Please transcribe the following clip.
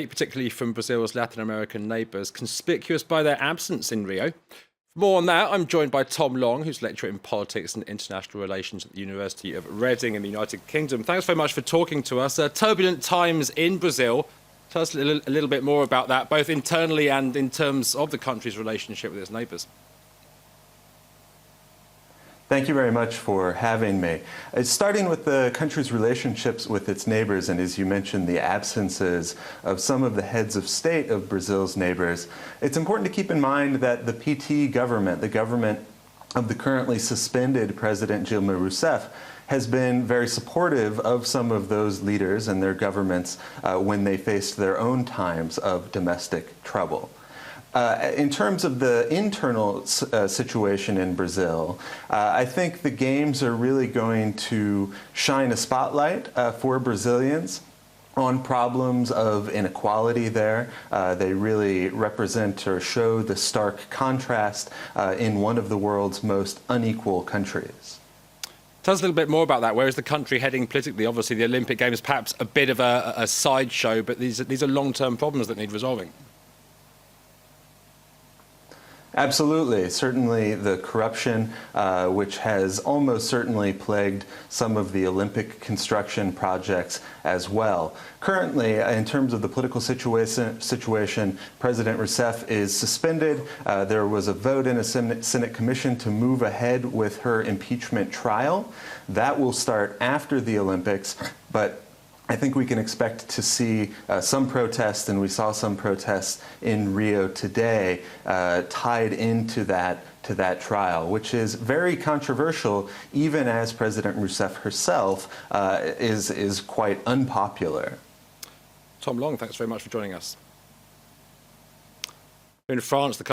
particularly from Brazil's Latin American neighbours, conspicuous by their absence in Rio. For more on that, I'm joined by Tom Long, who's lecturer in politics and international relations at the University of Reading in the United Kingdom. Thanks very much for talking to us. Turbulent times in Brazil. Tell us a little bit more about that, both internally and in terms of the country's relationship with its neighbours. Thank you very much for having me. Starting with the country's relationships with its neighbors, and as you mentioned, the absences of some of the heads of state of Brazil's neighbors, it's important to keep in mind that the PT government, the government of the currently suspended President Dilma Rousseff, has been very supportive of some of those leaders and their governments when they faced their own times of domestic trouble. In terms of the internal situation in Brazil, I think the Games are really going to shine a spotlight for Brazilians on problems of inequality there. They really represent or show the stark contrast in one of the world's most unequal countries. Tell us a little bit more about that. Where is the country heading politically? Obviously, the Olympic Games perhaps a bit of a sideshow, but these are long-term problems that need resolving. Absolutely. Certainly the corruption, which has almost certainly plagued some of the Olympic construction projects as well. Currently, in terms of the political situation, President Rousseff is suspended. There was a vote in a Senate commission to move ahead with her impeachment trial. That will start after the Olympics, but I think we can expect to see some protests, and we saw some protests in Rio today tied into that trial, which is very controversial, even as President Rousseff herself is quite unpopular. Tom Long, thanks very much for joining us. In France, the